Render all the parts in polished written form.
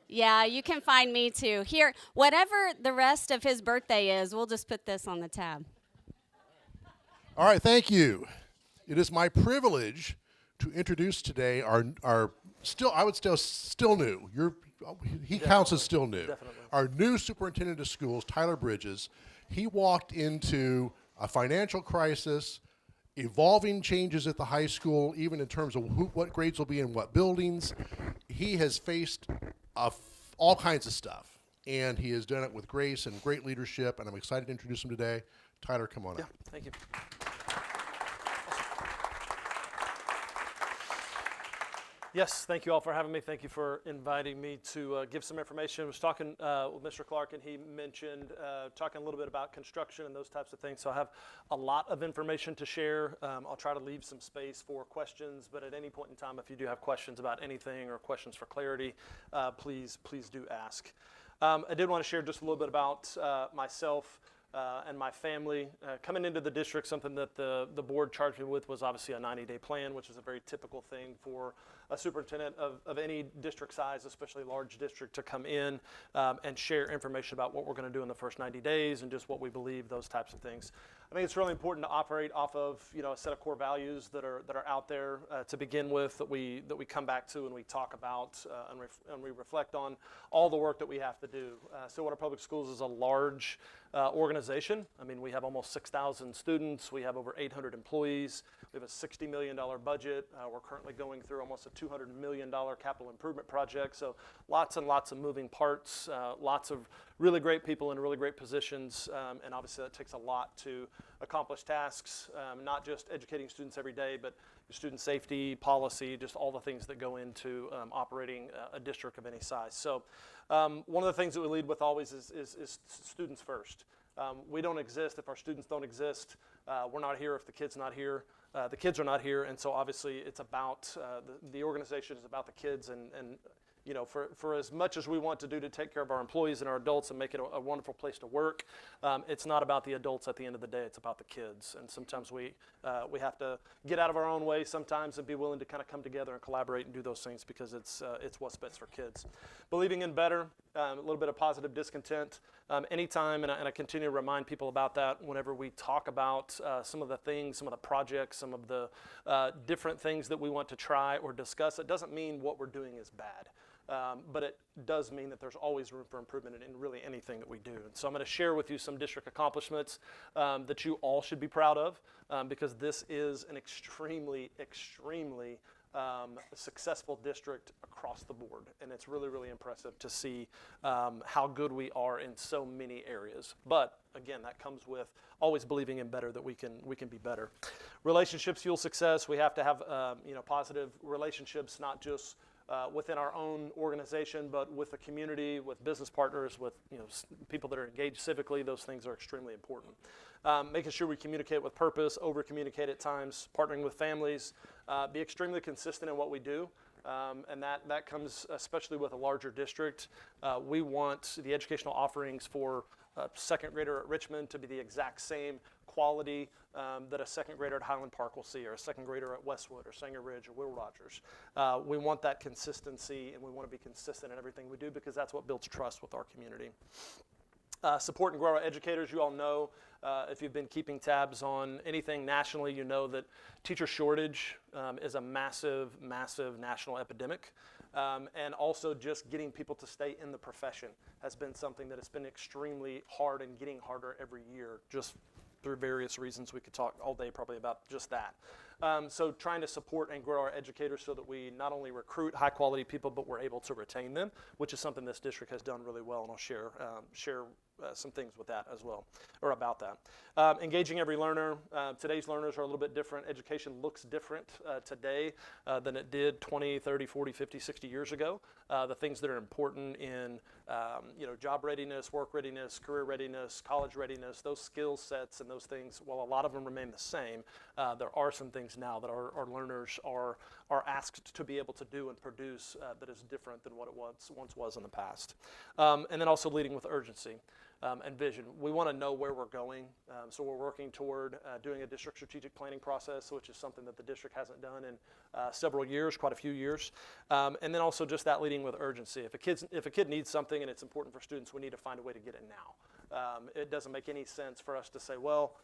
Yeah, you can find me too. Here, whatever the rest of his birthday is, we'll just put this on the tab. All right, thank you. It is my privilege to introduce today our still, I would still new. He counts as still new. Definitely. Our new superintendent of schools, Tyler Bridges. He walked into a financial crisis, evolving changes at the high school, even in terms of what grades will be in what buildings. He has faced all kinds of stuff, and he has done it with grace and great leadership, and I'm excited to introduce him today. Tyler, come on up. Thank you. Yes, thank you all for having me. Thank you for inviting me to give some information. I was talking with Mr. Clark, and he mentioned talking a little bit about construction and those types of things. So I have a lot of information to share. I'll try to leave some space for questions, but at any point in time, if you do have questions about anything or questions for clarity, please do ask. I did want to share just a little bit about myself. And my family. Coming into the district, something that the board charged me with was obviously a 90-day plan, which is a very typical thing for a superintendent of any district size, especially large district, to come in and share information about what we're going to do in the first 90 days and just what we believe, those types of things. I think it's really important to operate off of a set of core values that are out there to begin with, that we come back to and we talk about and we reflect on all the work that we have to do. Stillwater Public Schools is a large organization. I mean, we have almost 6,000 students. We have over 800 employees. We have a $60 million budget. We're currently going through almost a $200 million capital improvement project. So lots and lots of moving parts, lots of really great people in really great positions. And obviously that takes a lot to accomplish tasks, not just educating students every day, but student safety, policy, just all the things that go into operating a district of any size. So one of the things that we lead with always is students first. We don't exist if our students don't exist. We're not here if the kid's not here. The kids are not here, and so obviously it's about, the organization is about the kids, and for as much as we want to do to take care of our employees and our adults and make it a wonderful place to work, it's not about the adults at the end of the day, it's about the kids. And sometimes we have to get out of our own way sometimes and be willing to kind of come together and collaborate and do those things because it's what's best for kids. Believing in better, a little bit of positive discontent. Anytime, and I continue to remind people about that whenever we talk about some of the things, some of the projects, some of the different things that we want to try or discuss, it doesn't mean what we're doing is bad. But it does mean that there's always room for improvement in really anything that we do. And so I'm going to share with you some district accomplishments that you all should be proud of because this is an extremely successful district across the board. And it's really, really impressive to see how good we are in so many areas. But again, that comes with always believing in better, that we can be better. Relationships fuel success. We have to have positive relationships, not just within our own organization, but with the community, with business partners, with people that are engaged civically. Those things are extremely important. Making sure we communicate with purpose, over-communicate at times, partnering with families, be extremely consistent in what we do. And that comes especially with a larger district. We want the educational offerings for a second grader at Richmond to be the exact same quality that a second grader at Highland Park will see, or a second grader at Westwood or Sanger Ridge or Will Rogers. We want that consistency, and we want to be consistent in everything we do because that's what builds trust with our community. Support and grow our educators. You all know, if you've been keeping tabs on anything nationally, you know that teacher shortage is a massive national epidemic. And also just getting people to stay in the profession has been something that has been extremely hard and getting harder every year, just through various reasons. We could talk all day probably about just that. So trying to support and grow our educators so that we not only recruit high quality people, but we're able to retain them, which is something this district has done really well, and I'll share some things with that as well, or about that. Engaging every learner. Today's learners are a little bit different. Education looks different today than it did 20, 30, 40, 50, 60 years ago. The things that are important in job readiness, work readiness, career readiness, college readiness, those skill sets and those things, while a lot of them remain the same, there are some things now that our learners are asked to be able to do and produce that is different than what it once was in the past. And then also leading with urgency. and vision. We want to know where we're going, so we're working toward doing a district strategic planning process, which is something that the district hasn't done in several years, quite a few years. And then also just that leading with urgency. If a kid needs something and it's important for students, we need to find a way to get it now. It doesn't make any sense for us to say, well,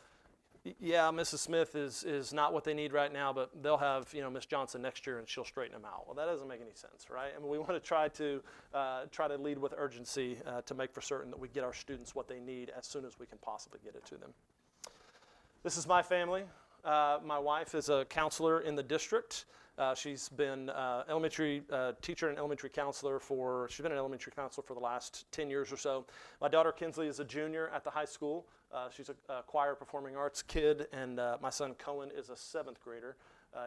yeah, Mrs. Smith is not what they need right now, but they'll have, Miss Johnson next year and she'll straighten them out. Well, that doesn't make any sense, right? I mean, we want to try to lead with urgency to make for certain that we get our students what they need as soon as we can possibly get it to them. This is my family. My wife is a counselor in the district. She's been elementary teacher and elementary counselor she's been an elementary counselor for the last 10 years or so. My daughter Kinsley is a junior at the high school. She's a choir performing arts kid, and my son Cohen is a 7th grader.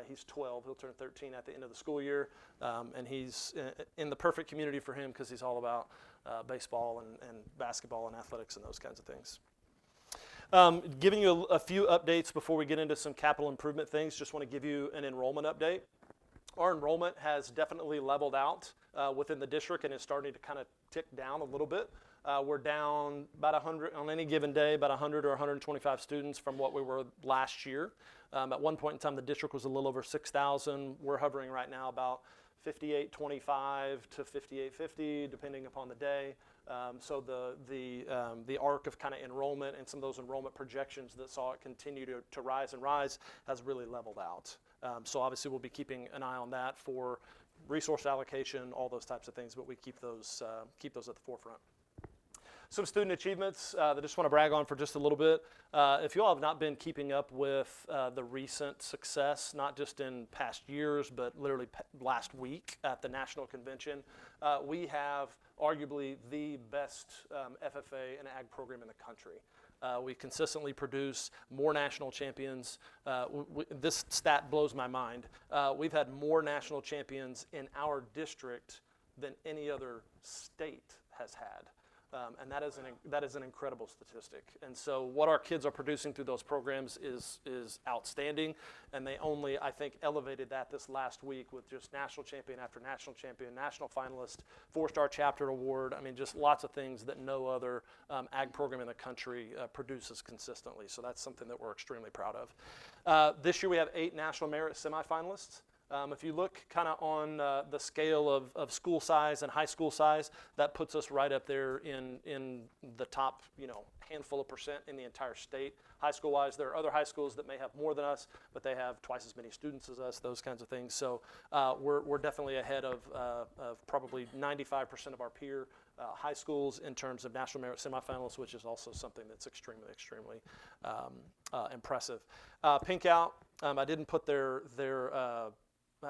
He's 12. He'll turn 13 at the end of the school year, and he's in the perfect community for him because he's all about baseball and basketball and athletics and those kinds of things. Giving you a few updates before we get into some capital improvement things. Just want to give you an enrollment update. Our enrollment has definitely leveled out within the district and is starting to kind of tick down a little bit. We're down about 100 on any given day, about 100 or 125 students from what we were last year. At one point in time, the district was a little over 6,000. We're hovering right now about 5825 to 5850, depending upon the day. So the arc of kind of enrollment and some of those enrollment projections that saw it continue to rise and rise has really leveled out. So obviously we'll be keeping an eye on that for resource allocation, all those types of things, but we keep those at the forefront. Some student achievements that I just want to brag on for just a little bit. If you all have not been keeping up with the recent success, not just in past years, but literally last week at the National Convention, we have arguably the best FFA and ag program in the country. We consistently produce more national champions. This stat blows my mind. We've had more national champions in our district than any other state has had. And that is an incredible statistic. And so what our kids are producing through those programs is outstanding. And they only, I think, elevated that this last week with just national champion after national champion, national finalist, 4-star chapter award. I mean, just lots of things that no other ag program in the country produces consistently. So that's something that we're extremely proud of. This year we have 8 national merit semifinalists. If you look kind of on the scale of school size and high school size, that puts us right up there in the top, handful of percent in the entire state. High school wise, there are other high schools that may have more than us, but they have twice as many students as us, those kinds of things. So we're definitely ahead of probably 95% of our peer high schools in terms of national merit semifinalists, which is also something that's extremely impressive. Pink Out, I didn't put their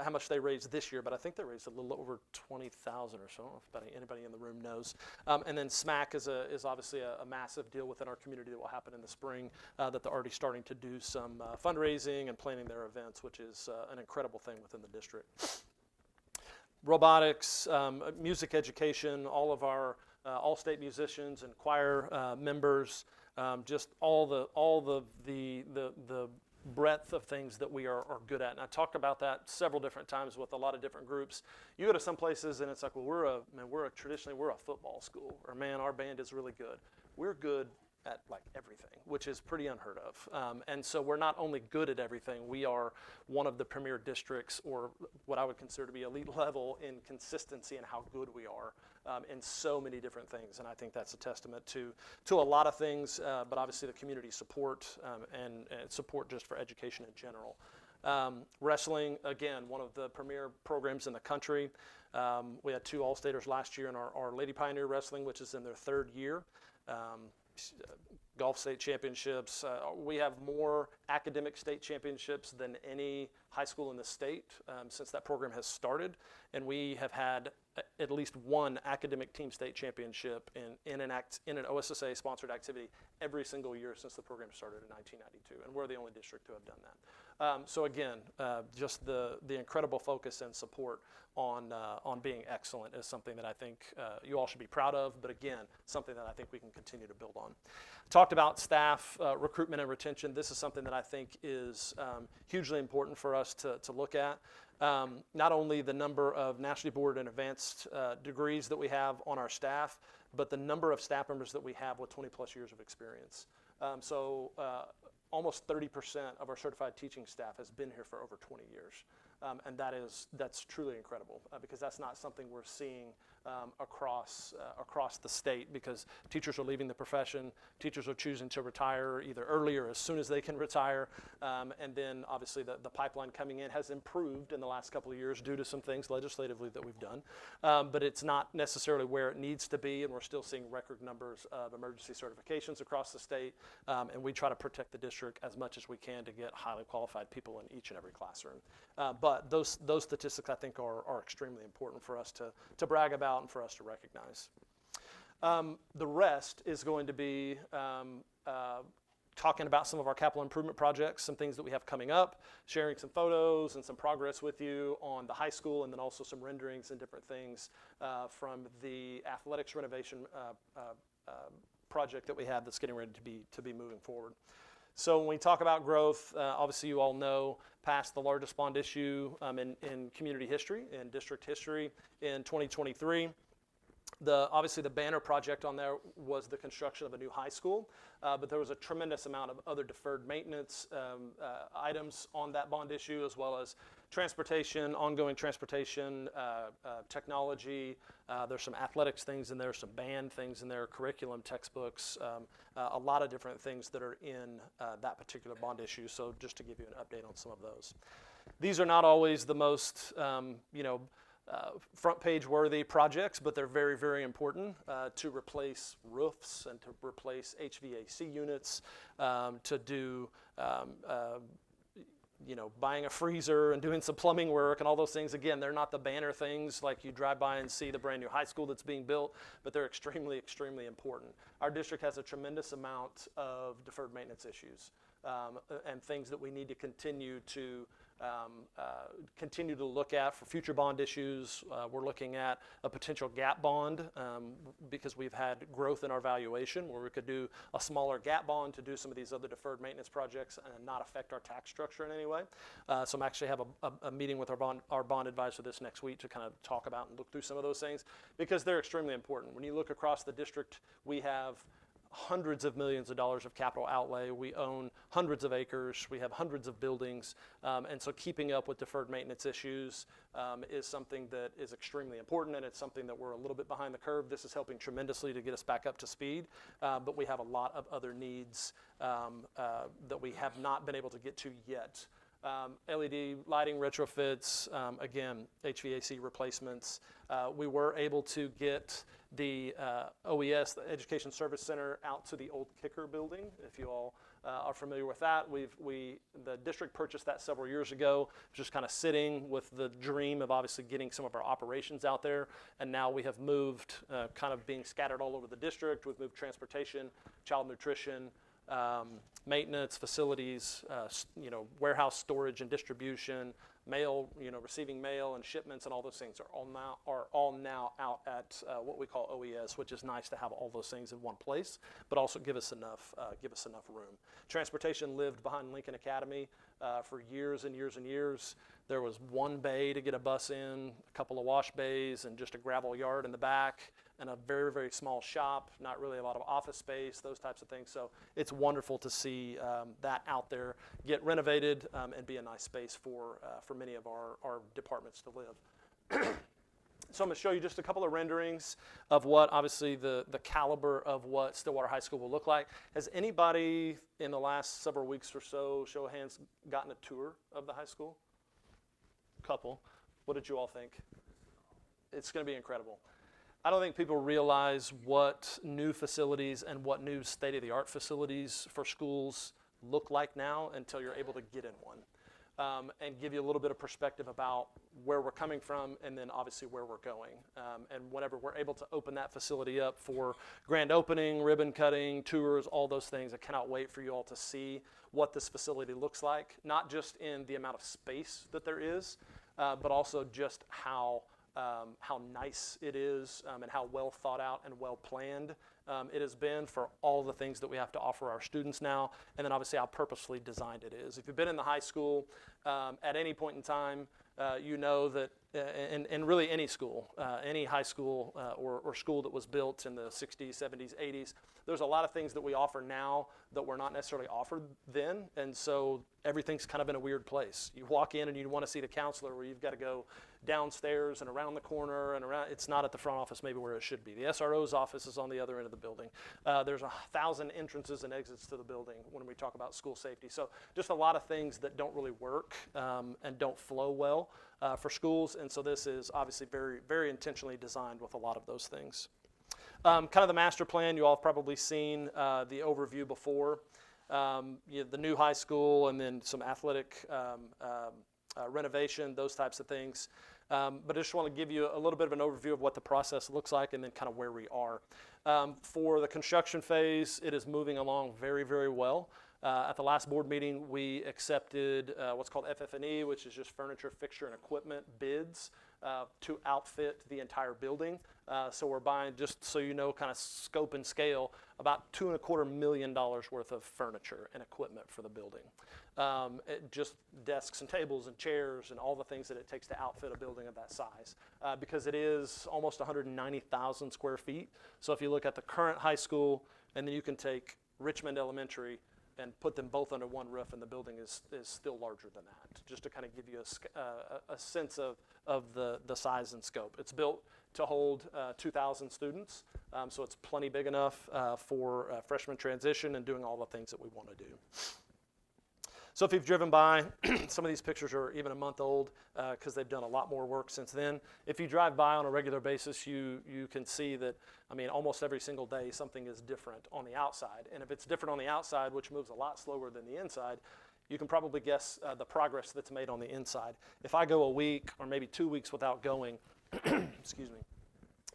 how much they raised this year, but I think they raised a little over 20,000 or so. I don't know if anybody in the room knows. And then SMAC is obviously a massive deal within our community that will happen in the spring, that they're already starting to do some fundraising and planning their events, which is an incredible thing within the district. Robotics, music education, all of our all-state musicians and choir members, just all the breadth of things that we are good at. And I talked about that several different times with a lot of different groups. You go to some places and it's like, well, traditionally we're a football school, or man, our band is really good. We're good at like everything, which is pretty unheard of. And so we're not only good at everything, we are one of the premier districts, or what I would consider to be elite level in consistency and how good we are in so many different things. And I think that's a testament to a lot of things, but obviously the community support and support just for education in general. Wrestling, again, one of the premier programs in the country. We had 2 All-Staters last year in our Lady Pioneer Wrestling, which is in their 3rd year. Golf state championships. We have more academic state championships than any high school in the state since that program has started, and we have had at least one academic team state championship in an OSSA sponsored activity every single year since the program started in 1992, and we're the only district to have done that. So again, just the incredible focus and support on being excellent is something that I think you all should be proud of, but again, something that I think we can continue to build on. Talked about staff recruitment and retention. This is something that I think is hugely important for us to look at. Not only the number of nationally boarded and advanced degrees that we have on our staff, but the number of staff members that we have with 20 plus years of experience. Almost 30% of our certified teaching staff has been here for over 20 years. And that's truly incredible because that's not something we're seeing across the state, because teachers are leaving the profession, teachers are choosing to retire either early or as soon as they can retire, and then obviously the pipeline coming in has improved in the last couple of years due to some things legislatively that we've done, but it's not necessarily where it needs to be, and we're still seeing record numbers of emergency certifications across the state, and we try to protect the district as much as we can to get highly qualified people in each and every classroom. But those statistics I think are extremely important for us to brag about and for us to recognize. The rest is going to be talking about some of our capital improvement projects, some things that we have coming up, sharing some photos and some progress with you on the high school, and then also some renderings and different things from the athletics renovation project that we have that's getting ready to be moving forward. So when we talk about growth, obviously you all know passed the largest bond issue in community history, in district history in 2023. Obviously the banner project on there was the construction of a new high school, but there was a tremendous amount of other deferred maintenance items on that bond issue, as well as transportation, ongoing transportation, technology. There's some athletics things in there, some band things in there, curriculum, textbooks, a lot of different things that are in that particular bond issue. So just to give you an update on some of those. These are not always the most, front page worthy projects, but they're very, very important to replace roofs and to replace HVAC units, to do buying a freezer and doing some plumbing work and all those things. Again, they're not the banner things like you drive by and see the brand new high school that's being built, but they're extremely, extremely important. Our district has a tremendous amount of deferred maintenance issues and things that we need to continue to look at for future bond issues. We're looking at a potential gap bond because we've had growth in our valuation where we could do a smaller gap bond to do some of these other deferred maintenance projects and not affect our tax structure in any way. So I'm actually have a meeting with our bond advisor this next week to kind of talk about and look through some of those things because they're extremely important. When you look across the district, we have hundreds of millions of dollars of capital outlay. We own hundreds of acres. We have hundreds of buildings. And so keeping up with deferred maintenance issues is something that is extremely important, and it's something that we're a little bit behind the curve. This is helping tremendously to get us back up to speed, but we have a lot of other needs that we have not been able to get to yet. LED lighting retrofits, again, HVAC replacements. We were able to get the OES, the Education Service Center, out to the old Kicker building. If you all are familiar with that, the district purchased that several years ago, just kind of sitting with the dream of obviously getting some of our operations out there. And now we have moved, kind of being scattered all over the district. We've moved transportation, child nutrition, maintenance, facilities, warehouse storage and distribution, mail, receiving mail and shipments and all those things are all now out at what we call OES, which is nice to have all those things in one place, but also give us enough room. Transportation lived behind Lincoln Academy for years and years and years. There was one bay to get a bus in, a couple of wash bays, and just a gravel yard in the back, and a very, very small shop, not really a lot of office space, those types of things. So it's wonderful to see that out there get renovated and be a nice space for many of our departments to live. So I'm going to show you just a couple of renderings of what, obviously, the caliber of what Stillwater High School will look like. Has anybody in the last several weeks or so, show of hands, gotten a tour of the high school? Couple. What did you all think? It's going to be incredible. I don't think people realize what new facilities and what new state-of-the-art facilities for schools look like now until you're able to get in one. and give you a little bit of perspective about where we're coming from and then obviously where we're going. And whenever we're able to open that facility up for grand opening, ribbon cutting, tours, all those things, I cannot wait for you all to see what this facility looks like, not just in the amount of space that there is, but also just how nice it is and how well thought out and well planned it has been for all the things that we have to offer our students now, and then obviously how purposefully designed it is. If you've been in the high school at any point in time, you know that, and really any school, any high school or school that was built in the 60s, 70s, 80s, there's a lot of things that we offer now that were not necessarily offered then, and so everything's kind of in a weird place. You walk in and you want to see the counselor where you've got to go downstairs and around the corner and around. It's not at the front office maybe where it should be. The SRO's office is on the other end of the building. There's 1,000 entrances and exits to the building when we talk about school safety. So just a lot of things that don't really work and don't flow well for schools, and so this is obviously very, very intentionally designed with a lot of those things. Kind of the master plan, you all have probably seen the overview before. The new high school and then some athletic renovation, those types of things. But I just want to give you a little bit of an overview of what the process looks like and then kind of where we are. For the construction phase, it is moving along very, very well. At the last board meeting, we accepted what's called FF&E, which is just furniture, fixture, and equipment bids to outfit the entire building. So we're buying, just so you know, kind of scope and scale, about $2.25 million worth of furniture and equipment for the building. Just desks and tables and chairs and all the things that it takes to outfit a building of that size. Because it is almost 190,000 square feet. So if you look at the current high school, and then you can take Richmond Elementary and put them both under one roof, and the building is still larger than that, just to kind of give you a sense of the size and scope. It's built to hold 2,000 students, so it's plenty big enough for freshman transition and doing all the things that we want to do. So if you've driven by, some of these pictures are even a month old because they've done a lot more work since then. If you drive by on a regular basis, you can see that, I mean, almost every single day something is different on the outside. And if it's different on the outside, which moves a lot slower than the inside, you can probably guess the progress that's made on the inside. If I go a week or maybe 2 weeks without going, excuse me,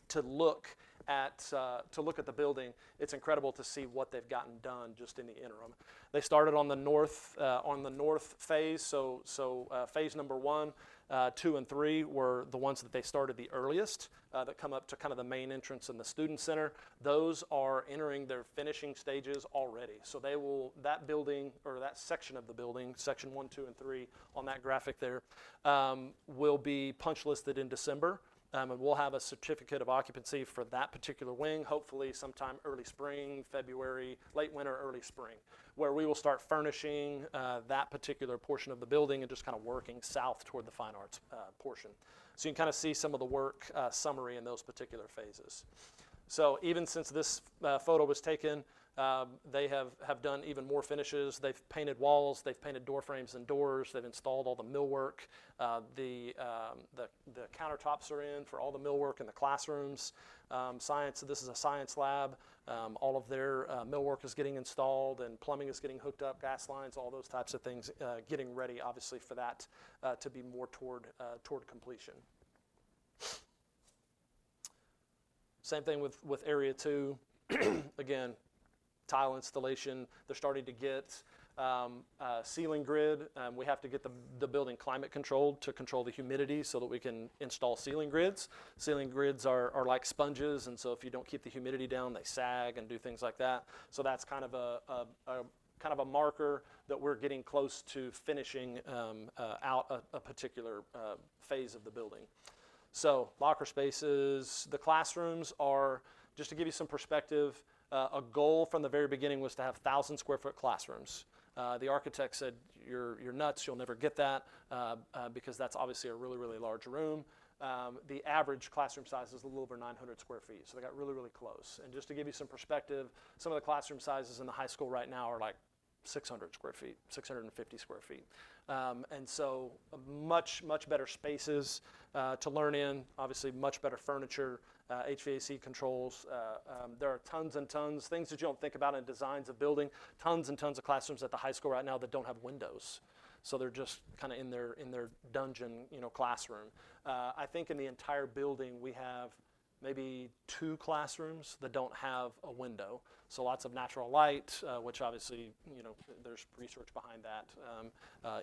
to look at the building, it's incredible to see what they've gotten done just in the interim. They started on the north phase, so phase number 1, 2, and 3 were the ones that they started the earliest, that come up to kind of the main entrance in the student center. Those are entering their finishing stages already. So they will, that building, or that section of the building, section 1, 2, and 3 on that graphic there, will be punch listed in December. And we'll have a certificate of occupancy for that particular wing, hopefully sometime early spring, February, late winter, early spring, where we will start furnishing that particular portion of the building and just kind of working south toward the fine arts portion. So you can kind of see some of the work summary in those particular phases. So even since this photo was taken, they have done even more finishes. They've painted walls, they've painted door frames and doors, they've installed all the millwork. The countertops are in for all the millwork in the classrooms. Science, this is a science lab. All of their millwork is getting installed and plumbing is getting hooked up, gas lines, all those types of things, getting ready obviously for that to be more toward completion. Same thing with area 2. Again, tile installation. They're starting to get ceiling grid. We have to get the building climate controlled to control the humidity so that we can install ceiling grids. Ceiling grids are like sponges, and so if you don't keep the humidity down, they sag and do things like that. So that's kind of a marker that we're getting close to finishing out a particular phase of the building. So locker spaces, the classrooms are, just to give you some perspective, a goal from the very beginning was to have 1,000 square foot classrooms. The architect said, you're nuts, you'll never get that, because that's obviously a really, really large room. The average classroom size is a little over 900 square feet, so they got really, really close. And just to give you some perspective, some of the classroom sizes in the high school right now are like 600 square feet, 650 square feet. And so much, much better spaces to learn in, obviously much better furniture, HVAC controls. There are tons and tons, things that you don't think about in designs of building, tons and tons of classrooms at the high school right now that don't have windows. so they're just kind of in their dungeon, classroom. I think in the entire building we have maybe 2 classrooms that don't have a window. So lots of natural light, which obviously, there's research behind that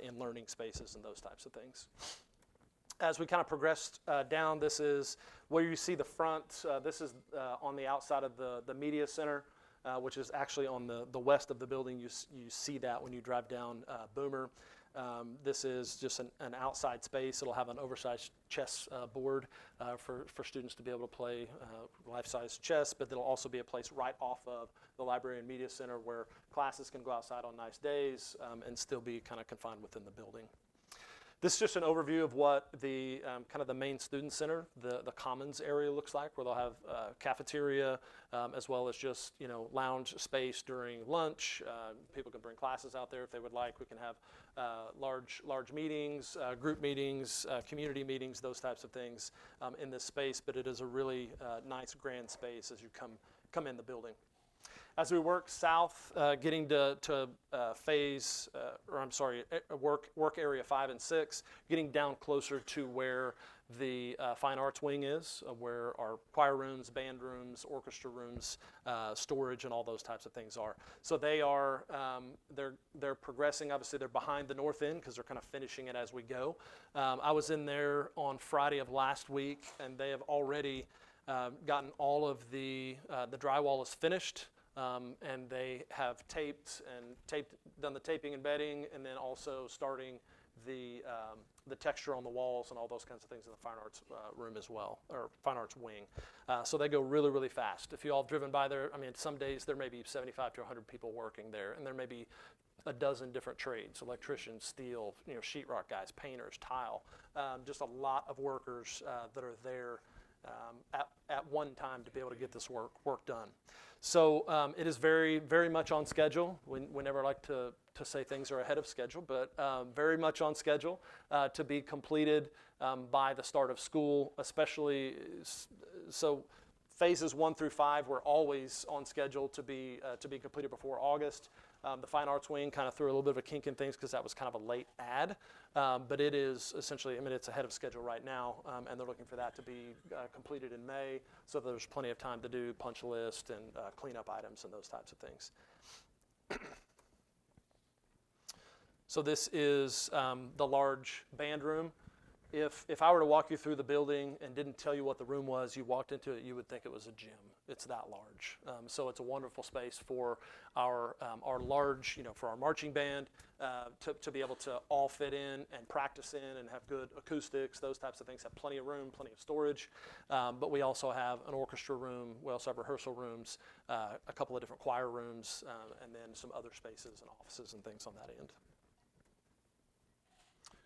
in learning spaces and those types of things. As we kind of progressed down, this is where you see the front. This is on the outside of the media center, which is actually on the west of the building. You see that when you drive down Boomer. This is just an outside space. It'll have an oversized chess board for students to be able to play life-size chess, but there'll also be a place right off of the library and media center where classes can go outside on nice days and still be kind of confined within the building. This is just an overview of what the kind of the main student center, the commons area looks like, where they'll have cafeteria as well as just lounge space during lunch. People can bring classes out there if they would like. We can have large meetings, group meetings, community meetings, those types of things in this space. But it is a really nice, grand space as you come in the building. As we work south, getting to work area 5 and 6, getting down closer to where the fine arts wing is, where our choir rooms, band rooms, orchestra rooms, storage, and all those types of things are. So they are they're progressing. Obviously, they're behind the north end because they're kind of finishing it as we go. I was in there on Friday of last week, and they have already gotten all of the drywall is finished. And they have done the taping and bedding, and then also starting the texture on the walls and all those kinds of things in the fine arts room as well, or fine arts wing. So they go really, really fast. If you all have driven by there, some days there may be 75 to 100 people working there, and there may be a dozen different trades: electricians, steel, sheetrock guys, painters, tile. Just a lot of workers that are there at one time to be able to get this work done. So it is very, very much on schedule. We never like to say things are ahead of schedule, but very much on schedule to be completed by the start of school, especially so phases 1 through 5 were always on schedule to be completed before August. The fine arts wing kind of threw a little bit of a kink in things because that was kind of a late add, but it is essentially, it's ahead of schedule right now, and they're looking for that to be completed in May, so there's plenty of time to do punch list and clean up items and those types of things. So this is the large band room. If I were to walk you through the building and didn't tell you what the room was, you walked into it, you would think it was a gym. It's that large. So it's a wonderful space for our large, for our marching band to be able to all fit in and practice in and have good acoustics, those types of things. Have plenty of room, plenty of storage. But we also have an orchestra room. We also have rehearsal rooms, a couple of different choir rooms, and then some other spaces and offices and things on that end.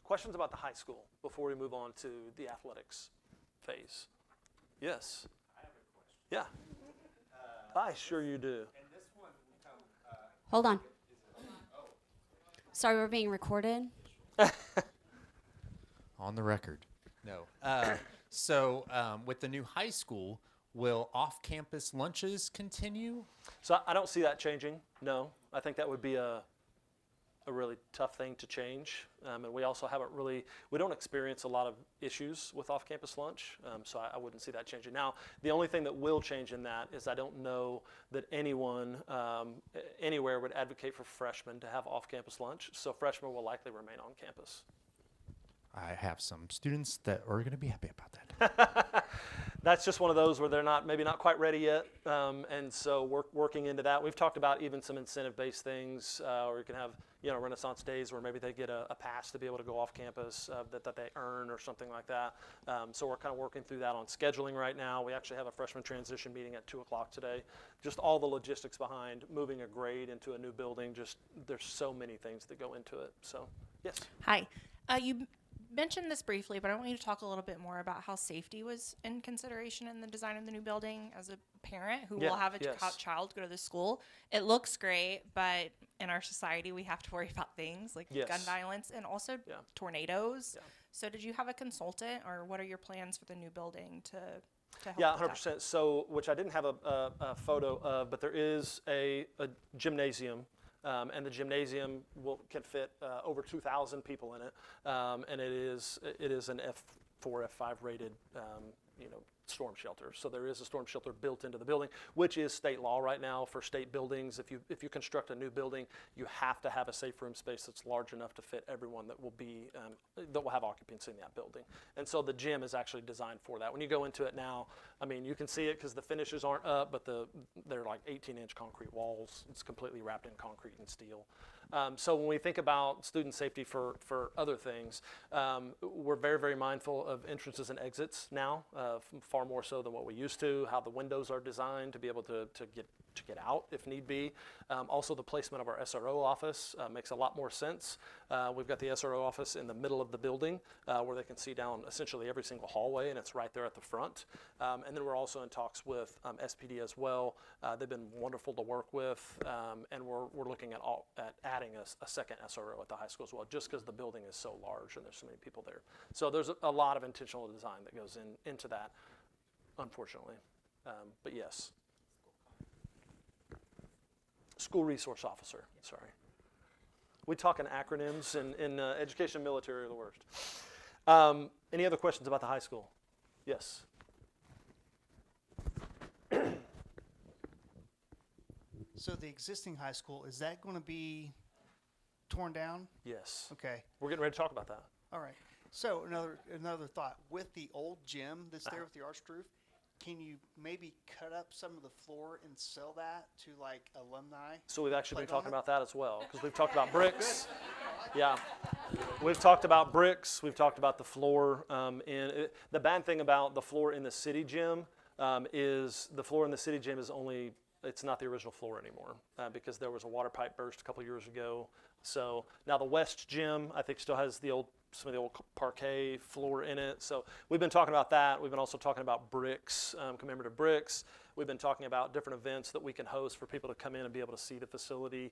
Questions about the high school before we move on to the athletics phase? Yes. I have a question. Yeah. I sure you do. And this one will come. Hold on. Sorry, we're being recorded. On the record. No. So with the new high school, will off-campus lunches continue? So I don't see that changing. No, I think that would be a really tough thing to change. And we also we don't experience a lot of issues with off-campus lunch, so I wouldn't see that changing. Now, the only thing that will change in that is I don't know that anyone anywhere would advocate for freshmen to have off-campus lunch, so freshmen will likely remain on campus. I have some students that are going to be happy about that. That's just one of those where they're maybe not quite ready yet, and so we're working into that. We've talked about even some incentive-based things, or you can have Renaissance days where maybe they get a pass to be able to go off campus that they earn or something like that. So we're kind of working through that on scheduling right now. We actually have a freshman transition meeting at 2 o'clock today. Just all the logistics behind moving a grade into a new building. Just there's so many things that go into it. So yes. Hi. You mentioned this briefly, but I want you to talk a little bit more about how safety was in consideration in the design of the new building. As a parent who will have a child go to the school, it looks great, but in our society we have to worry about things like gun violence and also tornadoes. So did you have a consultant, or what are your plans for the new building to help? Yeah, 100%. So, which I didn't have a photo of, but there is a gymnasium and the gymnasium can fit over 2,000 people in it, and it is an F4, F5 rated, storm shelter. So there is a storm shelter built into the building, which is state law right now for state buildings. If you construct a new building, you have to have a safe room space that's large enough to fit everyone that will have occupancy in that building. And so the gym is actually designed for that. When you go into it now, I mean, you can see it because the finishes aren't up, but they're like 18-inch concrete walls. It's completely wrapped in concrete and steel. So when we think about student safety for other things, we're very, very mindful of entrances and exits now, far more so than what we used to, how the windows are designed to be able to get out if need be. Also, the placement of our SRO office makes a lot more sense. We've got the SRO office in the middle of the building where they can see down essentially every single hallway, and it's right there at the front. And then we're also in talks with SPD as well. They've been wonderful to work with, and we're looking at adding a second SRO at the high school as well, just because the building is so large and there's so many people there. So there's a lot of intentional design that goes into that, unfortunately. But yes. School resource officer, sorry. We talk in acronyms, in education and military are the worst. Any other questions about the high school? Yes. So the existing high school, is that going to be torn down? Yes. Okay. We're getting ready to talk about that. All right. So another thought. With the old gym that's there with the arched roof, can you maybe cut up some of the floor and sell that to like alumni? So we've actually been Played on talking it? about that as well, because we've talked about bricks. Yeah. We've talked about bricks. We've talked about the floor. The bad thing about the floor in the city gym is the floor in the city gym is it's not the original floor anymore because there was a water pipe burst a couple years ago. So now the West gym, I think, still has some of the old parquet floor in it. So we've been talking about that. We've been also talking about bricks, commemorative bricks. We've been talking about different events that we can host for people to come in and be able to see the facility,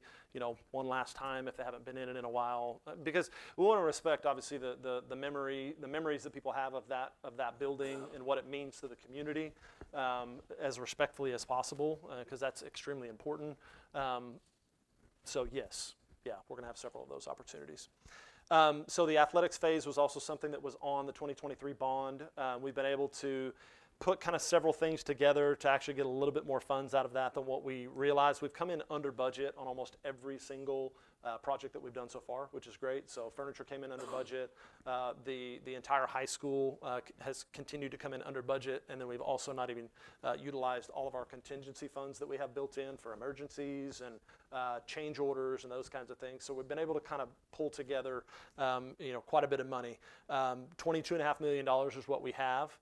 one last time if they haven't been in it in a while. Because we want to respect, obviously, the memories that people have of that building and what it means to the community as respectfully as possible, because that's extremely important. So yes, we're going to have several of those opportunities. So the athletics phase was also something that was on the 2023 bond. We've been able to put kind of several things together to actually get a little bit more funds out of that than what we realized. We've come in under budget on almost every single project that we've done so far, which is great. So furniture came in under budget. The entire high school has continued to come in under budget, and then we've also not even utilized all of our contingency funds that we have built in for emergencies and change orders and those kinds of things. So we've been able to kind of pull together quite a bit of money. $22.5 million is what we have.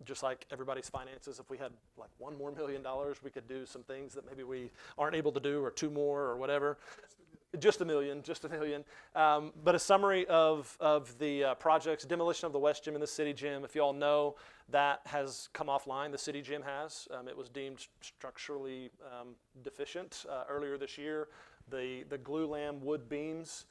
Just like everybody's finances, if we had like $1 more million, we could do some things that maybe we aren't able to do, or 2 more, or whatever. Just a million. But a summary of the projects: demolition of the West Gym and the City Gym. If you all know, that has come offline. The City Gym has. It was deemed structurally deficient earlier this year. The glulam wood beams.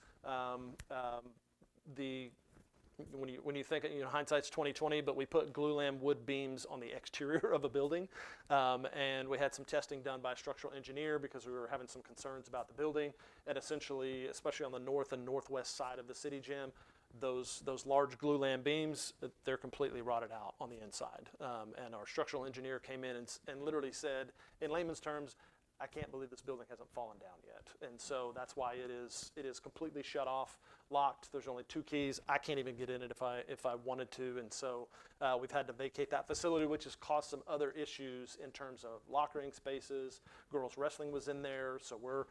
When you think, hindsight's 20/20, but we put glulam wood beams on the exterior of a building, and we had some testing done by a structural engineer because we were having some concerns about the building. And essentially, especially on the north and northwest side of the City Gym, those large glulam beams, they're completely rotted out on the inside. And our structural engineer came in and literally said, in layman's terms, I can't believe this building hasn't fallen down yet. And so that's why it is completely shut off, locked. There's only 2 keys. I can't even get in it if I wanted to. And so we've had to vacate that facility, which has caused some other issues in terms of lockering spaces. Girls wrestling was in there, so we're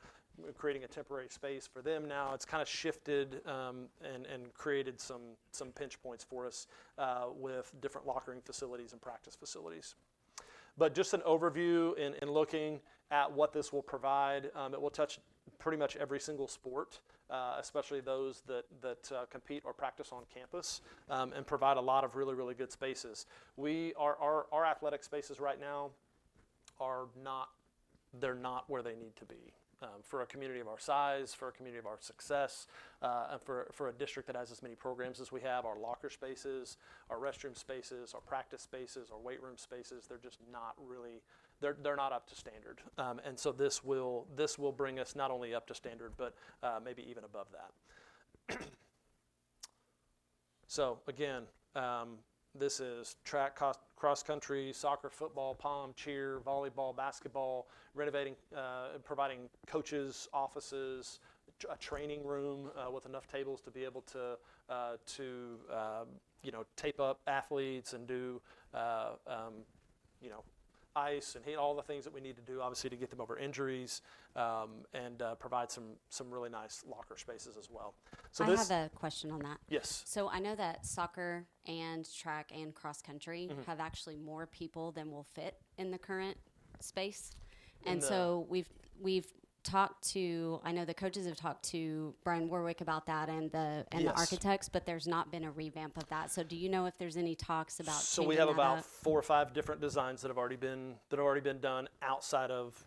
creating a temporary space for them now. It's kind of shifted and created some pinch points for us with different lockering facilities and practice facilities. But just an overview in looking at what this will provide. It will touch pretty much every single sport, especially those that compete or practice on campus, and provide a lot of really, really good spaces. Our athletic spaces right now they're not where they need to be. for a community of our size, for a community of our success, and for a district that has as many programs as we have. Our locker spaces, our restroom spaces, our practice spaces, our weight room spaces, they're just not really, they're not up to standard. And so this will bring us not only up to standard, but maybe even above that. So again, this is track, cross country, soccer, football, pom, cheer, volleyball, basketball, renovating, providing coaches, offices, a training room with enough tables to be able to tape up athletes and do ice and heat, all the things that we need to do, obviously, to get them over injuries, and provide some really nice locker spaces as well. So I have a question on that. Yes. So I know that soccer and track and cross country have actually more people than will fit in the current space. And so we've talked to, I know the coaches have talked to Brian Warwick about that and the architects, but there's not been a revamp of that. So do you know if there's any talks about So changing we have that about up? 4 or 5 different designs that have already been done outside of,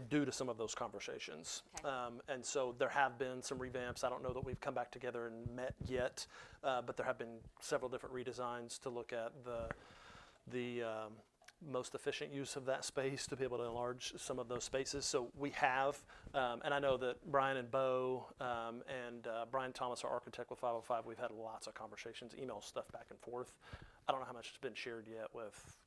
due to some of those conversations. Okay. And so there have been some revamps. I don't know that we've come back together and met yet, but there have been several different redesigns to look at the most efficient use of that space to be able to enlarge some of those spaces. So we have, and I know that Brian and Bo and Brian Thomas, our architect with 505, we've had lots of conversations, email stuff back and forth. I don't know how much has been shared yet with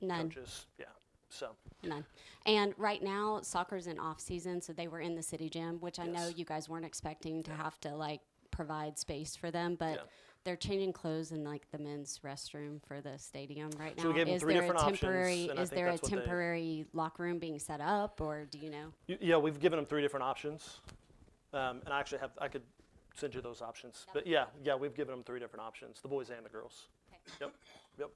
None. coaches. Yeah, so. None. And right now, soccer's in off season, so they were in the city gym, which I know Yes. you guys weren't expecting to have to provide space for them, but Yeah. they're changing clothes in the men's restroom for the stadium right now. So we gave them Is 3 there different a options, temporary and I is think there a that's what they- temporary locker room being set up, or do you know? Yeah, we've given them 3 different options, and I actually I could send you those options. But yeah, we've given them 3 different options, the boys and the girls. Okay. Yep.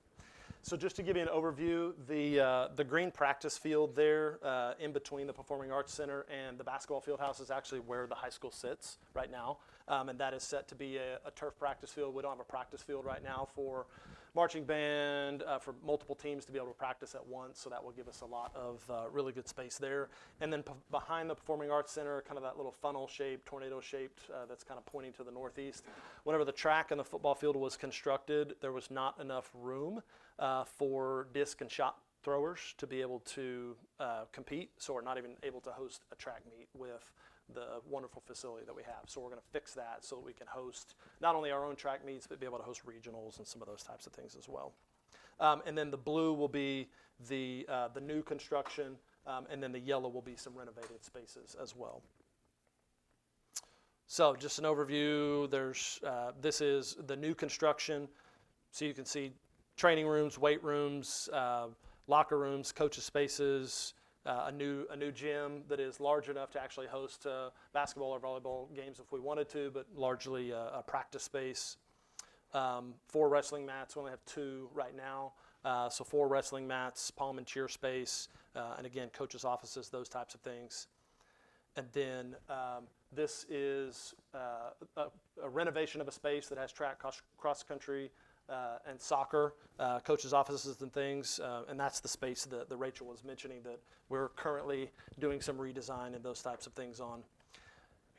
So just to give you an overview, the green practice field there in between the Performing Arts Center and the basketball field house is actually where the high school sits right now. And that is set to be a turf practice field. We don't have a practice field right now for marching band, for multiple teams to be able to practice at once. So that will give us a lot of really good space there. And then behind the Performing Arts Center, kind of that little funnel shaped, tornado shaped, that's kind of pointing to the northeast. Whenever the track and the football field was constructed, there was not enough room for disc and shot throwers to be able to compete. So we're not even able to host a track meet with the wonderful facility that we have. So we're going to fix that so that we can host not only our own track meets, but be able to host regionals and some of those types of things as well. And then the blue will be the new construction, and then the yellow will be some renovated spaces as well. So just an overview, this is the new construction. So you can see training rooms, weight rooms, locker rooms, coaches' spaces, a new gym that is large enough to actually host basketball or volleyball games if we wanted to, but largely a practice space. 4 wrestling mats. We only have 2 right now. So 4 wrestling mats, palm and cheer space, and again, coaches' offices, those types of things. And then this is a renovation of a space that has track, cross country, and soccer, coaches' offices and things, and that's the space that Rachel was mentioning that we're currently doing some redesign and those types of things on.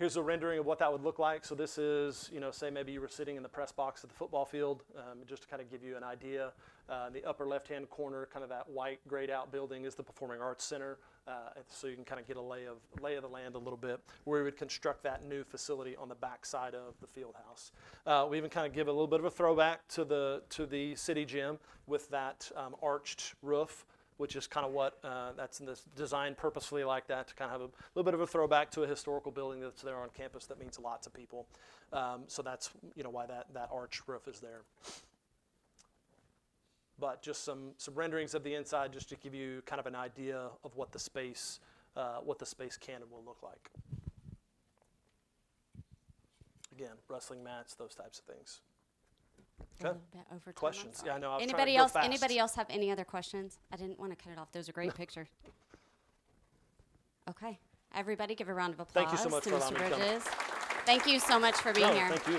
Here's a rendering of what that would look like. So this is, say maybe you were sitting in the press box at the football field, just to kind of give you an idea. In the upper left-hand corner, kind of that white grayed out building is the Performing Arts Center. So you can kind of get a lay of the land a little bit, where we would construct that new facility on the back side of the field house. We even kind of give a little bit of a throwback to the city gym with that arched roof, which is kind of what that's designed purposefully like that, to kind of have a little bit of a throwback to a historical building that's there on campus that means lots of people. So that's why that arched roof is there. But just some renderings of the inside, just to give you kind of an idea of what the space can and will look like. Again, wrestling mats, those types of things. A little bit over time, I'm Questions? sorry. Yeah, I know. I was trying to Anybody go else? fast. Anybody else have any other questions? I didn't want to cut it off. Those are great pictures. Okay, everybody, give a round of applause Thank you so much to for Mr. allowing me to come. Bridges. Thank you so much for being here. Thank you.